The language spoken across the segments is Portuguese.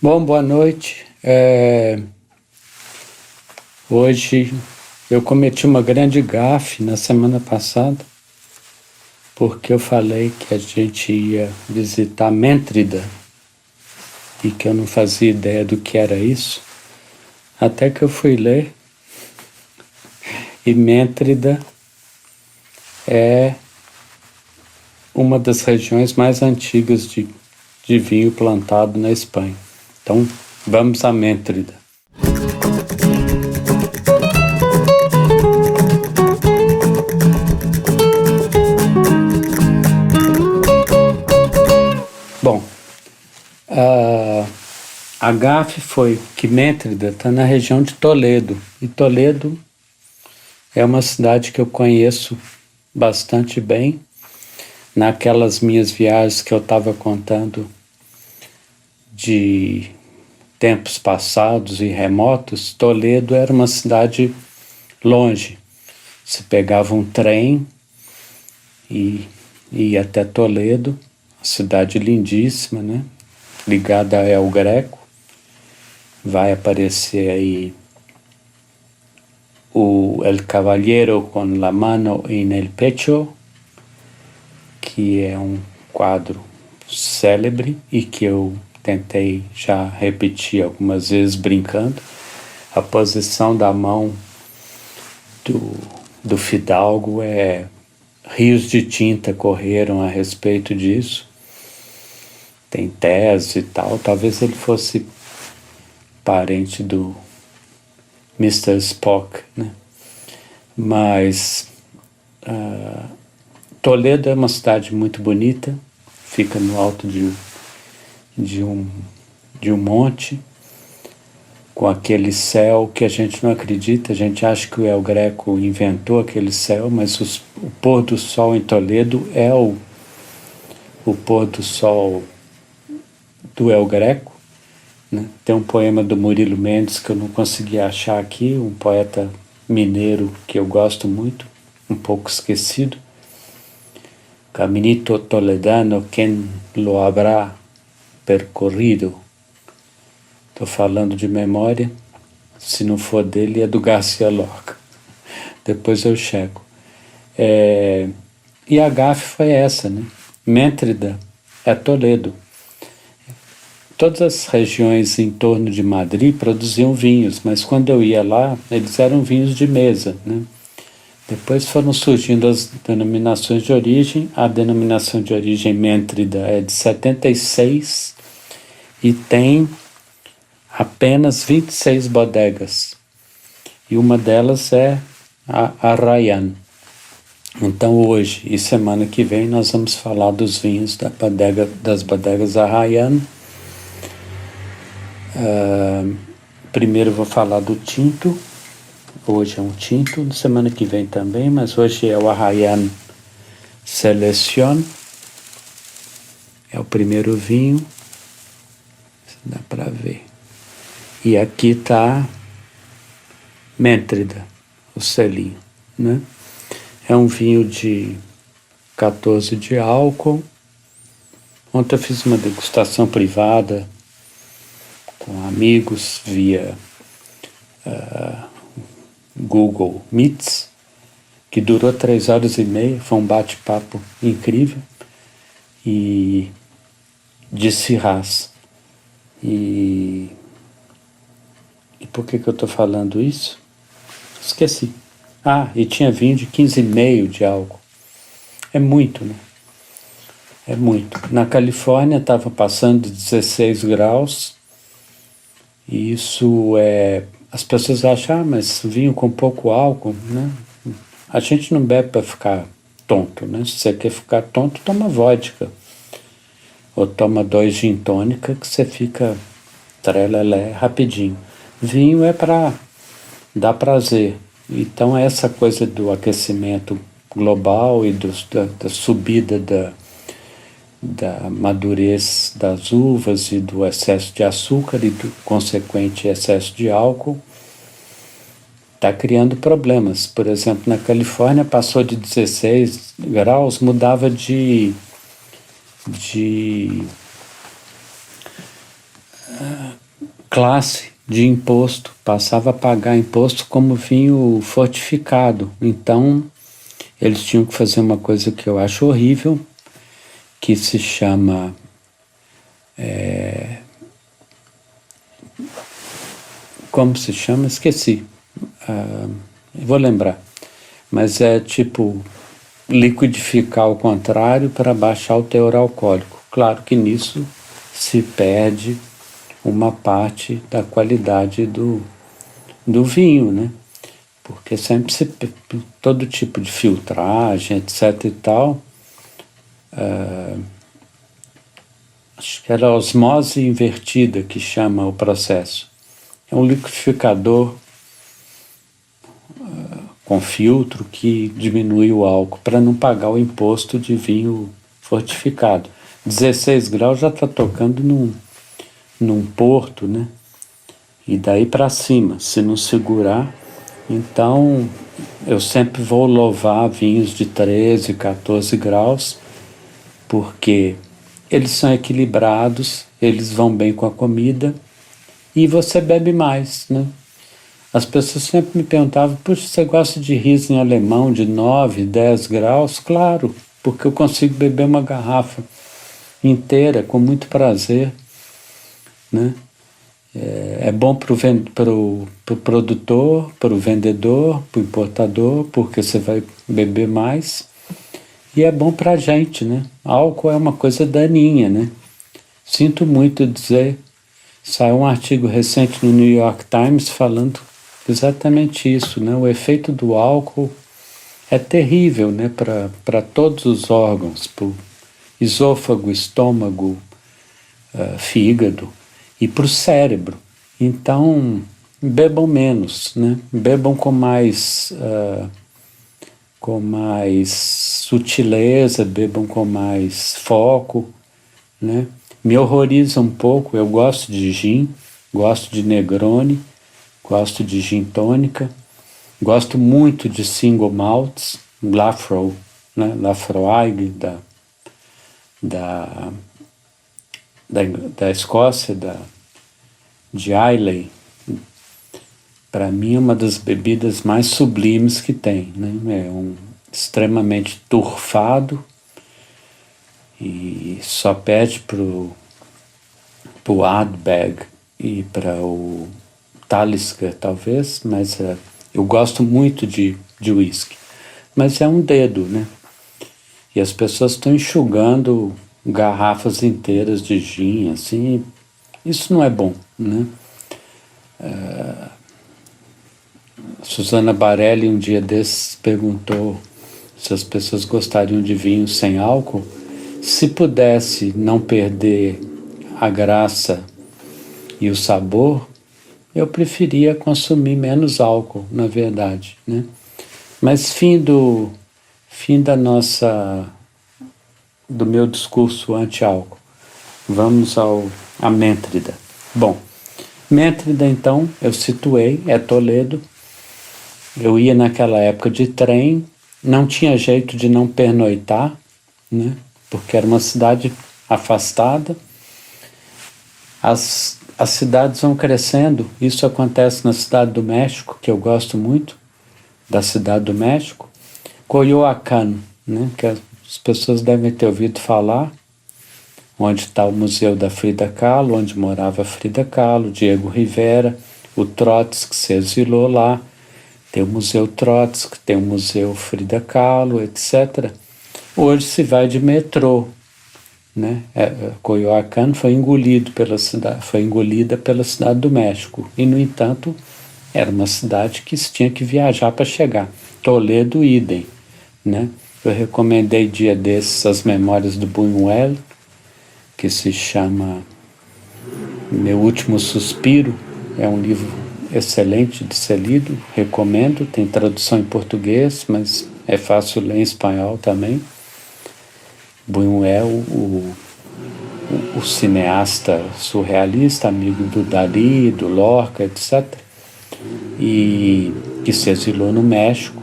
Bom, boa noite. Hoje eu cometi uma grande gafe na semana passada, porque eu falei que a gente ia visitar Méntrida e que eu não fazia ideia do que era isso, até que eu fui ler e Méntrida é uma das regiões mais antigas de vinho plantado na Espanha. Então, vamos a Méntrida. Bom, a gafe foi que Méntrida está na região de Toledo. E Toledo é uma cidade que eu conheço bastante bem. Naquelas minhas viagens que eu estava contando de tempos passados e remotos, Toledo era uma cidade longe. Se pegava um trem e ia até Toledo, uma cidade lindíssima, né? Ligada a El Greco. Vai aparecer aí o El Caballero con la mano en el pecho, que é um quadro célebre e que eu tentei já repetir algumas vezes brincando. A posição da mão do fidalgo rios de tinta correram a respeito disso. Tem tese e tal. Talvez ele fosse parente do Mr. Spock, né? Mas Toledo é uma cidade muito bonita, fica no alto de um monte, com aquele céu que a gente não acredita. A gente acha que o El Greco inventou aquele céu, mas o pôr do sol em Toledo é o pôr do sol do El Greco, né? Tem um poema do Murilo Mendes que eu não consegui achar aqui, um poeta mineiro que eu gosto muito, um pouco esquecido. Caminito toledano, quem lo habrá percorrido? Estou falando de memória, se não for dele é do Garcia Lorca. Depois eu checo. E a gafe foi essa, né? Méntrida é Toledo. Todas as regiões em torno de Madrid produziam vinhos, mas quando eu ia lá, eles eram vinhos de mesa, né? Depois foram surgindo as denominações de origem. A denominação de origem Méntrida é de 76 e tem apenas 26 bodegas. E uma delas é a Arrayán. Então hoje e semana que vem nós vamos falar dos vinhos das bodegas Arrayán. Primeiro eu vou falar do tinto. Hoje é um tinto, semana que vem também, mas hoje é o Arrayán Selección. É o primeiro vinho, dá para ver. E aqui está Méntrida, o selinho, né? É um vinho de 14 de álcool. Ontem eu fiz uma degustação privada com amigos via Google Meets, que durou 3 horas e meia, foi um bate-papo incrível, e de Syrah. E por que eu estou falando isso? Esqueci. E tinha vinho de 15,5 de álcool. É muito, né? É muito. Na Califórnia estava passando de 16 graus, e isso as pessoas acham, mas vinho com pouco álcool, né? A gente não bebe para ficar tonto, né? Se você quer ficar tonto, toma vodka. Ou toma 2 gin tônica, que você fica trelelé rapidinho. Vinho é para dar prazer. Então essa coisa do aquecimento global e da subida da madurez das uvas e do excesso de açúcar e do consequente excesso de álcool está criando problemas. Por exemplo, na Califórnia passou de 16 graus, mudava classe de imposto, passava a pagar imposto como vinho fortificado. Então, eles tinham que fazer uma coisa que eu acho horrível, que se chama... como se chama? Esqueci. Vou lembrar. Mas é tipo liquidificar ao contrário para baixar o teor alcoólico. Claro que nisso se perde uma parte da qualidade do vinho, né? Porque sempre todo tipo de filtragem, etc e tal, acho que era a osmose invertida que chama o processo. É um liquidificador com filtro que diminui o álcool para não pagar o imposto de vinho fortificado. 16 graus já está tocando num porto, né? E daí para cima, se não segurar. Então, eu sempre vou louvar vinhos de 13, 14 graus, porque eles são equilibrados, eles vão bem com a comida e você bebe mais, né? As pessoas sempre me perguntavam, puxa, você gosta de Riesling alemão de 9, 10 graus? Claro, porque eu consigo beber uma garrafa inteira com muito prazer, né? É bom para o produtor, para o vendedor, para o importador, porque você vai beber mais. E é bom para a gente, né? Álcool é uma coisa daninha, né? Sinto muito dizer, saiu um artigo recente no New York Times falando exatamente isso, né? O efeito do álcool é terrível, né? Para todos os órgãos, para o esôfago, estômago, fígado e para o cérebro. Então, bebam menos, né? Bebam com mais sutileza, bebam com mais foco, né? Me horroriza um pouco, eu gosto de gin, gosto de Negroni, gosto de gin tônica, gosto muito de single malts, Laphroaig, né? Laphroaig da Escócia, de Islay. Para mim é uma das bebidas mais sublimes que tem, né? É extremamente turfado e só pede pro Ardbeg e para o Talisker, talvez, mas eu gosto muito de whisky. Mas é um dedo, né? E as pessoas estão enxugando garrafas inteiras de gin, assim, isso não é bom, né? Susana Barelli, um dia desses, perguntou se as pessoas gostariam de vinho sem álcool. Se pudesse não perder a graça e o sabor, eu preferia consumir menos álcool, na verdade, né? Mas fim do meu discurso anti-álcool. Vamos à Méntrida. Bom, Méntrida, então, eu situei, é Toledo. Eu ia naquela época de trem, não tinha jeito de não pernoitar, né? Porque era uma cidade afastada. As cidades vão crescendo, isso acontece na Cidade do México, que eu gosto muito, da Cidade do México. Coyoacán, né? Que as pessoas devem ter ouvido falar, onde está o Museu da Frida Kahlo, onde morava Frida Kahlo, Diego Rivera, o Trotsky se exilou lá, tem o Museu Trotsky, tem o Museu Frida Kahlo, etc. Hoje se vai de metrô, né? Coyoacán foi engolida pela Cidade do México e, no entanto, era uma cidade que se tinha que viajar para chegar. Toledo, idem, né? Eu recomendei dia desses as memórias do Buñuel, que se chama Meu Último Suspiro. É um livro excelente de ser lido, recomendo. Tem tradução em português, mas é fácil ler em espanhol também. Buñuel, o cineasta surrealista, amigo do Dalí, do Lorca, etc., e que se exilou no México.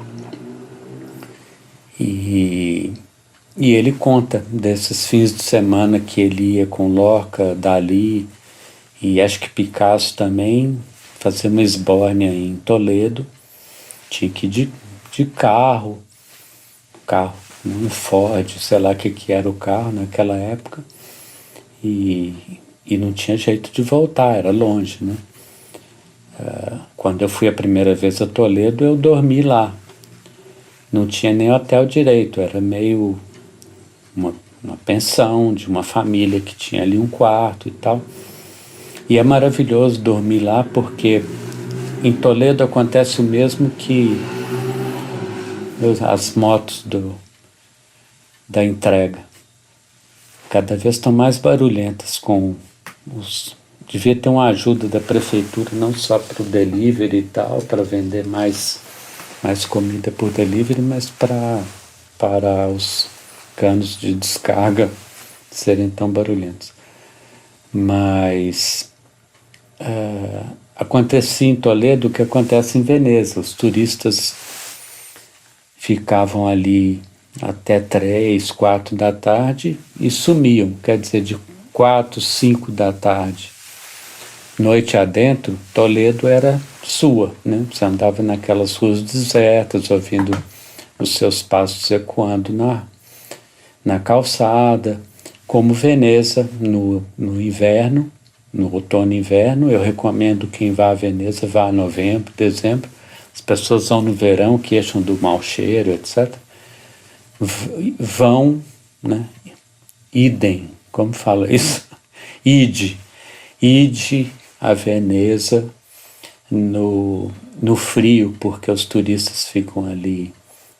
E ele conta desses fins de semana que ele ia com Lorca, Dalí E acho que Picasso também fazia uma esbórnia em Toledo, tinha que ir de carro, um Ford, sei lá o que era o carro naquela época, e não tinha jeito de voltar, era longe, né? Quando eu fui a primeira vez a Toledo, eu dormi lá. Não tinha nem hotel direito, era meio uma pensão de uma família que tinha ali um quarto e tal. E é maravilhoso dormir lá porque em Toledo acontece o mesmo que as motos da entrega. Cada vez estão mais barulhentas devia ter uma ajuda da prefeitura, não só para o delivery e tal, para vender mais comida por delivery, mas para os canos de descarga serem tão barulhentos. Mas acontecia em Toledo o que acontece em Veneza. Os turistas ficavam ali até 3, 4 da tarde e sumiam, quer dizer, de 4, 5 da tarde, noite adentro, Toledo era sua, né? Você andava naquelas ruas desertas, ouvindo os seus passos ecoando na calçada, como Veneza no inverno, no outono e inverno. Eu recomendo quem vá a Veneza, vá a novembro, dezembro. As pessoas vão no verão, queixam do mau cheiro, etc. Vão, né? Idem, como fala isso? Ide a Veneza no frio, porque os turistas ficam ali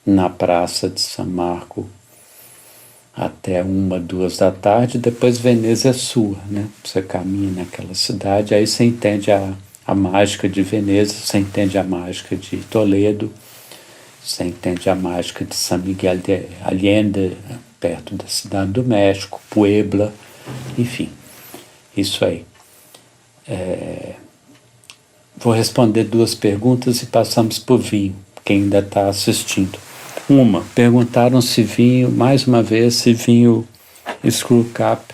na praça de San Marco até 1, 2 da tarde. Depois Veneza é sua, né? Você caminha naquela cidade, aí você entende a mágica de Veneza, você entende a mágica de Toledo, você entende a mágica de San Miguel de Allende, perto da cidade do México, Puebla, enfim, isso aí. Vou responder 2 perguntas e passamos por vinho, quem ainda está assistindo. Perguntaram se vinho, mais uma vez, se vinho screw cap,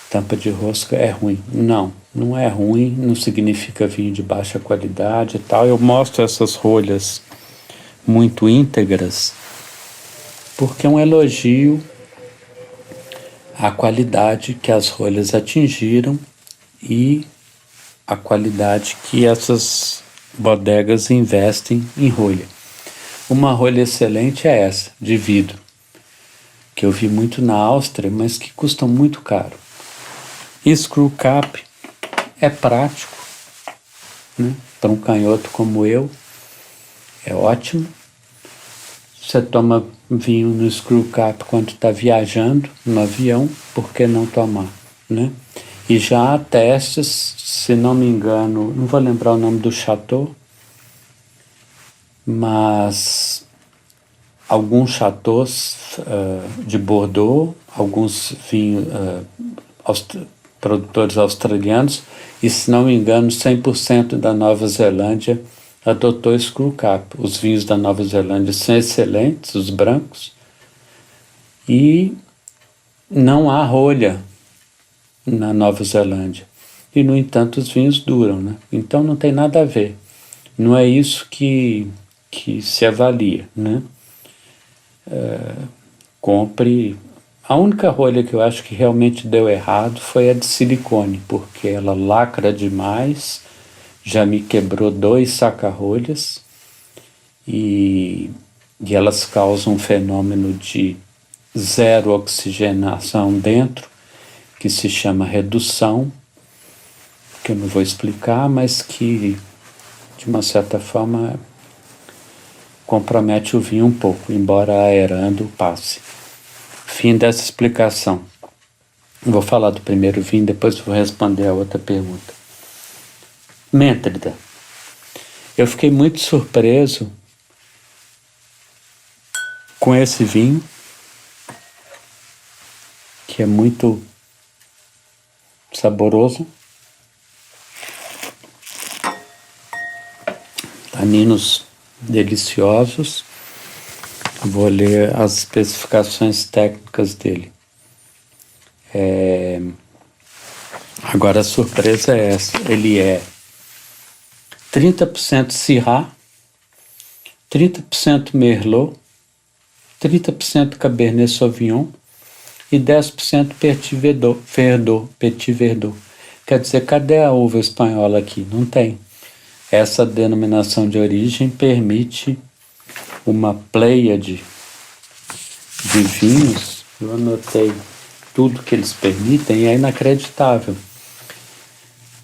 tampa de rosca, é ruim. Não é ruim, não significa vinho de baixa qualidade e tal. Eu mostro essas rolhas muito íntegras porque é um elogio à qualidade que as rolhas atingiram e a qualidade que essas bodegas investem em rolha. Uma rolha excelente é essa, de vidro, que eu vi muito na Áustria, mas que custam muito caro. E screw cap é prático, né? Para um canhoto como eu, é ótimo. Você toma vinho no screw cap quando está viajando no avião, por que não tomar, né? E já há testes, se não me engano, não vou lembrar o nome do chateau, mas alguns chateaus de Bordeaux, alguns vinhos produtores australianos, e se não me engano 100% da Nova Zelândia adotou screw cap. Os vinhos da Nova Zelândia são excelentes, os brancos, e não há rolha na Nova Zelândia. E, no entanto, os vinhos duram, né? Então não tem nada a ver. Não é isso que se avalia, né? Compre... A única rolha que eu acho que realmente deu errado foi a de silicone, porque ela lacra demais, já me quebrou 2 saca-rolhas e elas causam um fenômeno de zero oxigenação dentro, que se chama redução, que eu não vou explicar, mas que, de uma certa forma, compromete o vinho um pouco, embora aerando passe. Fim dessa explicação. Vou falar do primeiro vinho, depois vou responder a outra pergunta. Métrida. Eu fiquei muito surpreso com esse vinho, que é muito saboroso. Taninos deliciosos. Vou ler as especificações técnicas dele. Agora a surpresa é essa, ele é 30% Syrah, 30% Merlot, 30% Cabernet Sauvignon e 10% Petit Verdot. Quer dizer, cadê a uva espanhola aqui? Não tem. Essa denominação de origem permite uma pleiade de vinhos. Eu anotei tudo que eles permitem e é inacreditável.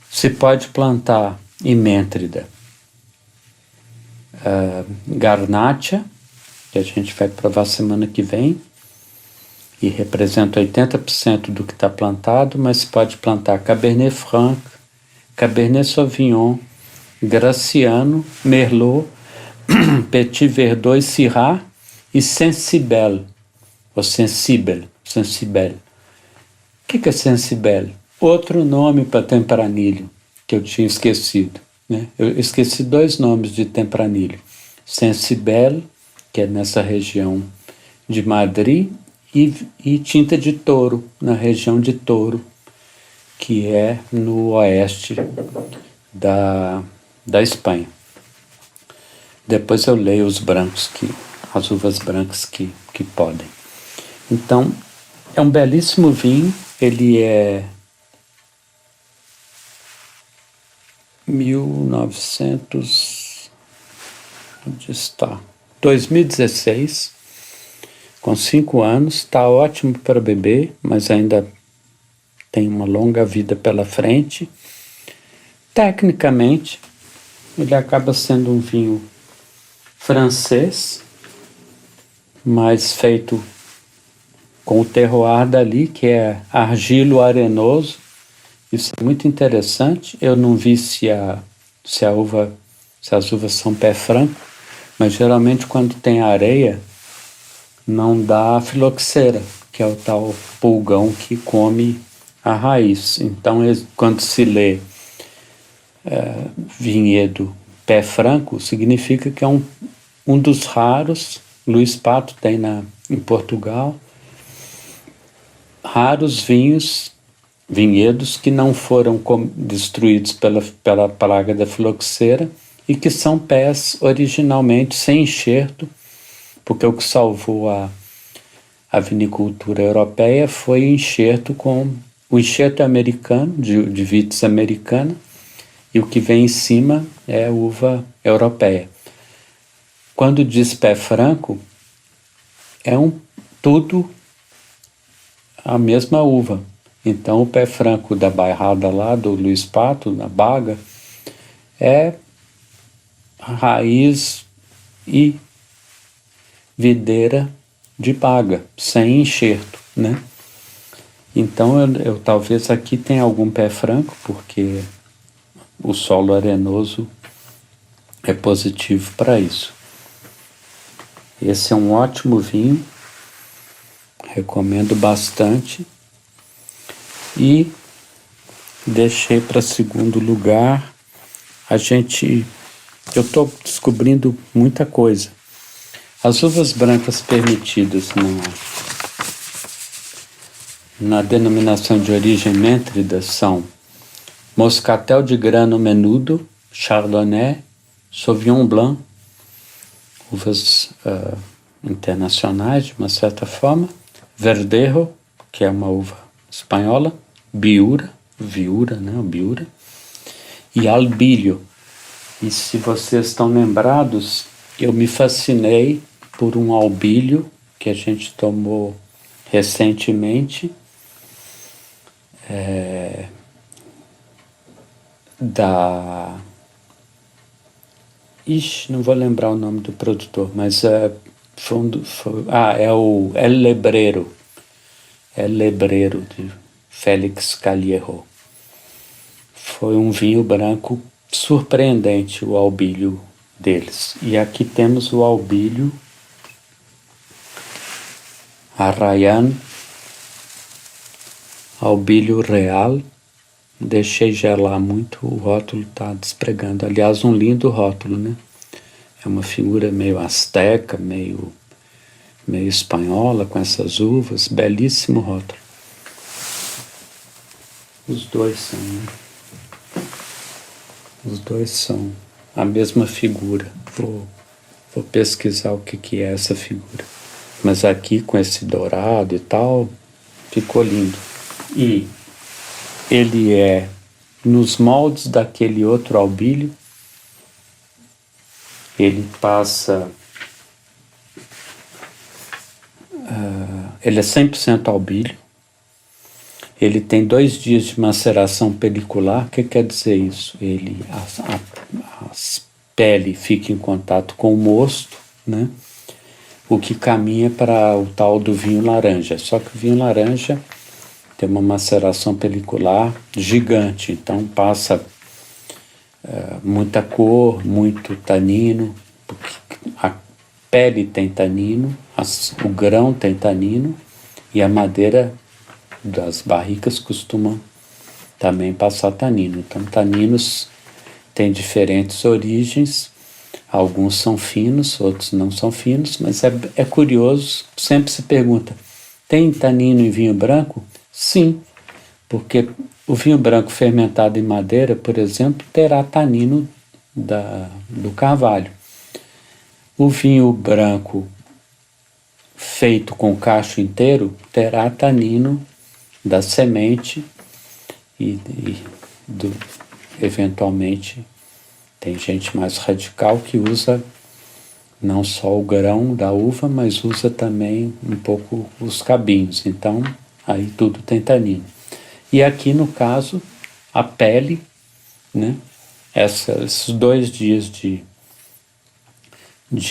Se pode plantar Imétrida, Garnacha, que a gente vai provar semana que vem, e representa 80% do que está plantado, mas se pode plantar Cabernet Franc, Cabernet Sauvignon, Graciano, Merlot, Petit Verdot e Syrah e Sensibel, ou Sensibel. O que é Sensibel? Outro nome para Tempranillo, que eu tinha esquecido, né? Eu esqueci 2 nomes de Tempranillo. Sensibel, que é nessa região de Madrid, e Tinta de Touro, na região de Touro, que é no oeste da Espanha. Depois eu leio as uvas brancas que podem. Então, é um belíssimo vinho, ele é 2016, com 5 anos, está ótimo para beber, mas ainda tem uma longa vida pela frente. Tecnicamente, ele acaba sendo um vinho francês, mas feito com o terroir dali, que é argilo arenoso. Isso é muito interessante. Eu não vi se as uvas são pé franco, mas geralmente quando tem areia, não dá filoxera, que é o tal pulgão que come a raiz. Então, quando se lê vinhedo pé franco, significa que é um dos raros, Luís Pato tem em Portugal, raros vinhedos que não foram destruídos pela praga da filoxera e que são pés originalmente sem enxerto, porque o que salvou a vinicultura europeia foi o enxerto americano, de vitis americana, e o que vem em cima é uva europeia. Quando diz pé franco, é tudo a mesma uva. Então, o pé franco da bairrada lá, do Luís Pato, na Baga, é raiz e videira de Baga, sem enxerto, né? Então, eu talvez aqui tenha algum pé franco, porque o solo arenoso é positivo para isso. Esse é um ótimo vinho, recomendo bastante. E deixei para segundo lugar, eu estou descobrindo muita coisa. As uvas brancas permitidas na denominação de origem Métrida são Moscatel de grano menudo, Chardonnay, Sauvignon Blanc, uvas internacionais de uma certa forma, Verdejo, que é uma uva espanhola, Viura, e Albilho. E se vocês estão lembrados, eu me fascinei por um albilho que a gente tomou recentemente, não vou lembrar o nome do produtor, mas é o El Lebrero, de Félix Callejo. Foi um vinho branco surpreendente, o albilho deles. E aqui temos o albilho Arrayán, albilho real. Deixei gelar muito, o rótulo está despregando. Aliás, um lindo rótulo, né? É uma figura meio asteca, meio espanhola, com essas uvas. Belíssimo rótulo. Os dois são, né? Os dois são a mesma figura. Vou pesquisar o que é essa figura. Mas aqui com esse dourado e tal, ficou lindo. E ele é nos moldes daquele outro albílio. Ele passa... ele é 100% albílio. Ele tem 2 dias de maceração pelicular. O que quer dizer isso? A pele fica em contato com o mosto, né? O que caminha para o tal do vinho laranja. Só que o vinho laranja tem uma maceração pelicular gigante, então passa muita cor, muito tanino, porque a pele tem tanino, o grão tem tanino e a madeira das barricas costumam também passar tanino. Então, taninos têm diferentes origens, alguns são finos, outros não são finos, mas é curioso, sempre se pergunta, tem tanino em vinho branco? Sim, porque o vinho branco fermentado em madeira, por exemplo, terá tanino do carvalho. O vinho branco feito com cacho inteiro terá tanino da semente eventualmente tem gente mais radical que usa não só o grão da uva, mas usa também um pouco os cabinhos. Então, aí tudo tem tanino. E aqui, no caso, a pele, né? Esses 2 dias de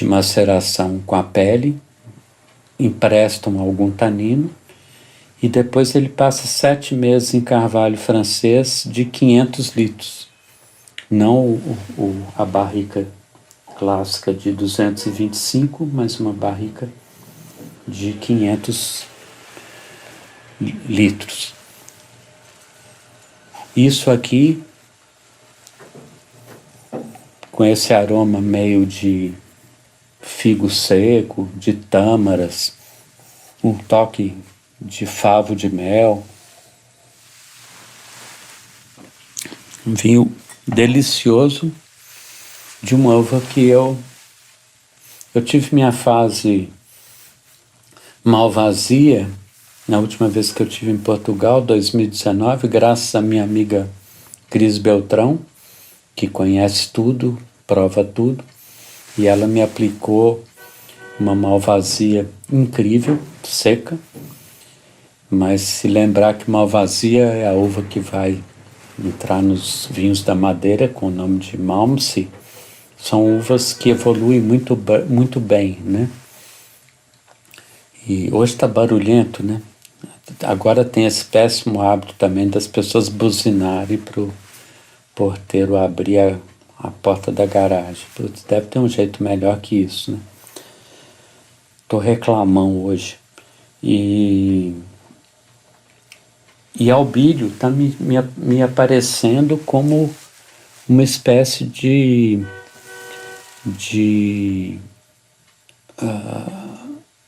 maceração com a pele emprestam algum tanino e depois ele passa 7 meses em carvalho francês de 500 litros. Não a barrica clássica de 225, mas uma barrica de 500 litros. Isso aqui, com esse aroma meio de figo seco, de tâmaras, um toque de favo de mel. Um vinho delicioso de uma uva que eu tive minha fase malvasia na última vez que eu estive em Portugal, 2019, graças à minha amiga Cris Beltrão, que conhece tudo, prova tudo, e ela me aplicou uma malvasia incrível, seca, mas se lembrar que malvasia é a uva que vai entrar nos vinhos da Madeira com o nome de Malmsey, são uvas que evoluem muito bem, né? E hoje está barulhento, né? Agora tem esse péssimo hábito também das pessoas buzinarem para o porteiro abrir a porta da garagem. Putz, deve ter um jeito melhor que isso, né? Tô reclamão hoje. E albílio está me aparecendo como uma espécie de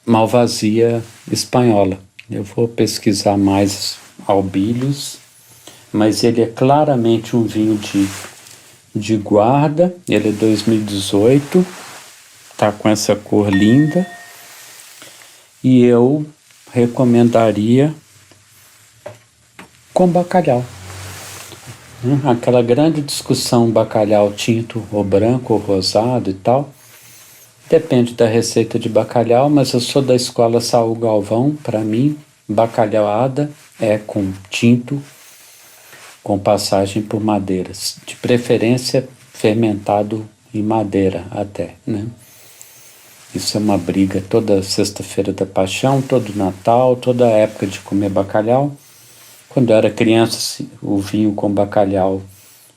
malvasia espanhola. Eu vou pesquisar mais albílios, mas ele é claramente um vinho de guarda. Ele é 2018, tá com essa cor linda, e eu recomendaria com bacalhau. Aquela grande discussão bacalhau tinto ou branco ou rosado e tal, depende da receita de bacalhau, mas eu sou da escola Saul Galvão. Para mim, bacalhauada é com tinto, com passagem por madeiras, de preferência fermentado em madeira até, né? Isso é uma briga toda sexta-feira da Paixão, todo Natal, toda época de comer bacalhau. Quando eu era criança, o vinho com bacalhau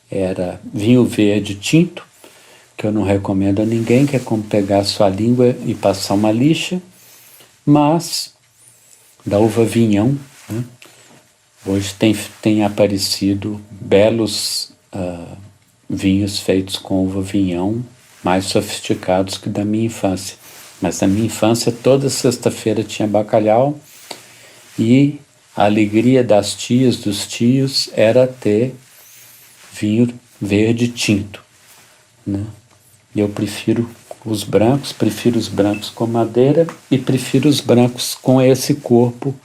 era vinho verde tinto, que eu não recomendo a ninguém, que é como pegar a sua língua e passar uma lixa, mas da uva vinhão, né? Hoje tem aparecido belos vinhos feitos com uva vinhão, mais sofisticados que da minha infância. Mas na minha infância, toda sexta-feira tinha bacalhau e A alegria das tias, dos tios, era ter vinho verde tinto, né? Eu prefiro os brancos com madeira e prefiro os brancos com esse corpo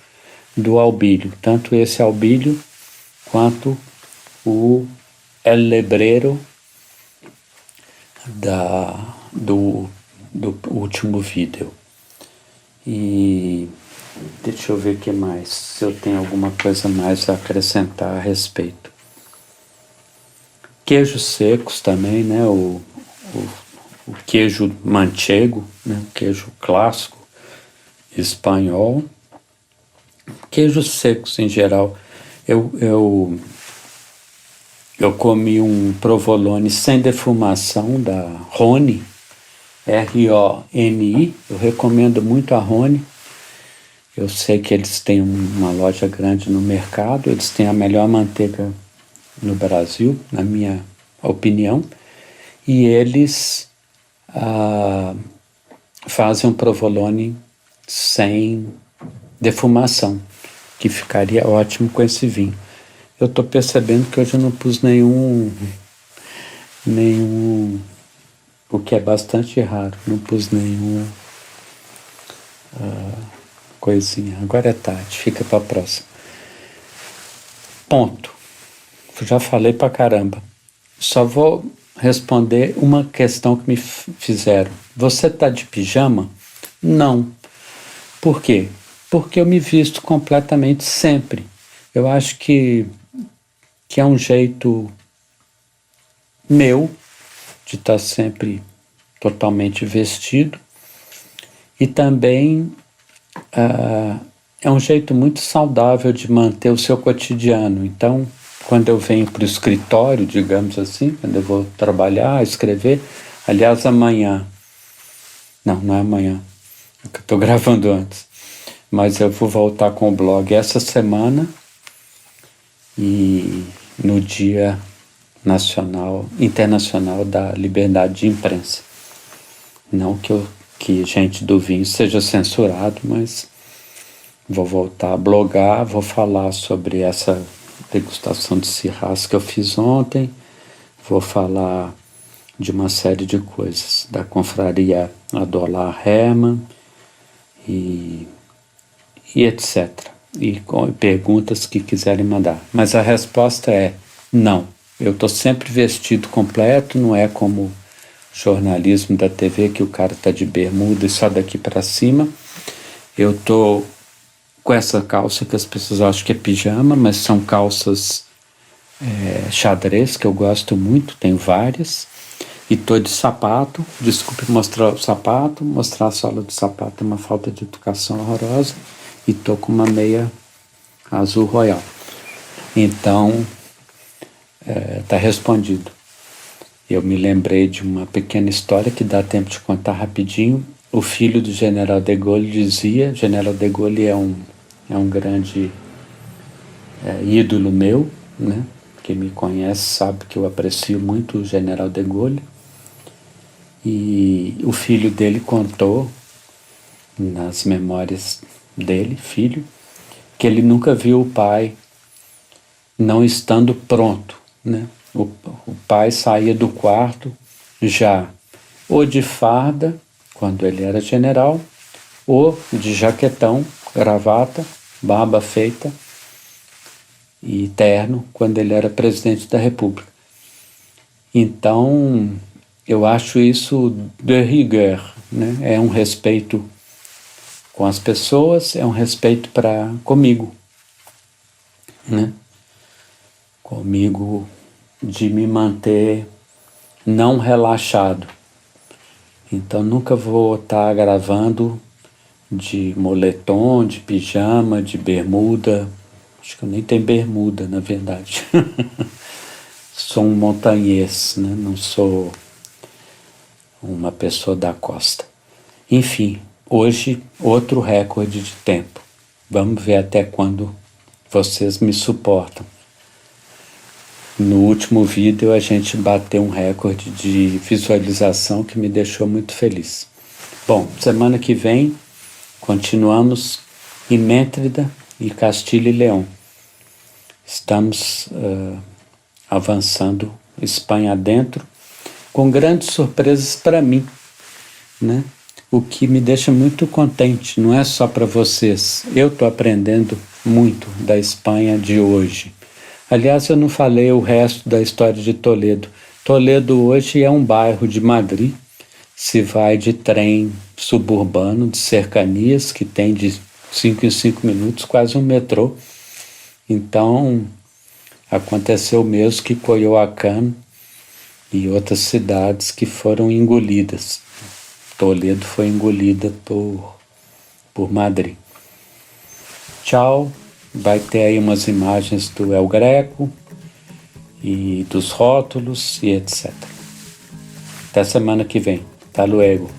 do albílio, tanto esse albílio quanto o El Lebrero do último vídeo. E deixa eu ver o que mais, se eu tenho alguma coisa mais a acrescentar a respeito. Queijos secos também, né? O queijo manchego, né? O queijo clássico espanhol. Queijos secos em geral. Eu comi um provolone sem defumação da Roni, R-O-N-I. Eu recomendo muito a Roni. Eu sei que eles têm uma loja grande no mercado, eles têm a melhor manteiga no Brasil, na minha opinião, e eles fazem um provolone sem defumação, que ficaria ótimo com esse vinho. Eu estou percebendo que hoje eu não pus nenhum, o que é bastante raro, não pus nenhum coisinha. Agora é tarde, fica para a próxima. Ponto. Já falei pra caramba. Só vou responder uma questão que me fizeram. Você tá de pijama? Não. Por quê? Porque eu me visto completamente sempre. Eu acho que é um jeito meu de estar sempre totalmente vestido, e também é um jeito muito saudável de manter o seu cotidiano. Então, quando eu venho para o escritório, digamos assim, quando eu vou trabalhar, escrever, aliás, amanhã, não é amanhã, é que eu estou gravando antes, mas eu vou voltar com o blog essa semana, e no Dia Internacional da Liberdade de Imprensa. Não que gente do vinho seja censurado, mas vou voltar a blogar, vou falar sobre essa degustação de Syrah que eu fiz ontem, vou falar de uma série de coisas, da confraria Adolar Hermann e etc. E com perguntas que quiserem mandar. Mas a resposta é não. Eu estou sempre vestido completo, não é como jornalismo da TV que o cara está de bermuda e só daqui para cima. Eu estou com essa calça que as pessoas acham que é pijama, mas são calças xadrez, que eu gosto muito, tenho várias, e estou de sapato. Desculpe mostrar o sapato, mostrar a sola do sapato é uma falta de educação horrorosa, e estou com uma meia azul royal. Então, está respondido. Eu me lembrei de uma pequena história que dá tempo de contar rapidinho. O filho do General de Gaulle dizia, General de Gaulle é um grande ídolo meu, né? Quem me conhece sabe que eu aprecio muito o General de Gaulle. E o filho dele contou, nas memórias dele, filho, que ele nunca viu o pai não estando pronto, né? O pai saía do quarto já ou de farda, quando ele era general, ou de jaquetão, gravata, barba feita e terno, quando ele era presidente da República. Então, eu acho isso de rigueur, né? É um respeito com as pessoas, é um respeito comigo, né? Comigo, de me manter não relaxado. Então nunca vou estar gravando de moletom, de pijama, de bermuda. Acho que eu nem tenho bermuda, na verdade. Sou um montanhês, né? Não sou uma pessoa da costa. Enfim, hoje outro recorde de tempo. Vamos ver até quando vocês me suportam. No último vídeo a gente bateu um recorde de visualização que me deixou muito feliz. Bom, semana que vem continuamos em Métrida e Castilho e Leão. Estamos avançando Espanha adentro, com grandes surpresas para mim, né? O que me deixa muito contente, não é só para vocês. Eu estou aprendendo muito da Espanha de hoje. Aliás, eu não falei o resto da história de Toledo. Toledo hoje é um bairro de Madrid. Se vai de trem suburbano, de cercanias, que tem de 5 em 5 minutos, quase um metrô. Então, aconteceu mesmo que Coyoacán e outras cidades que foram engolidas. Toledo foi engolida por Madrid. Tchau. Vai ter aí umas imagens do El Greco e dos rótulos e etc. Até semana que vem. Hasta luego.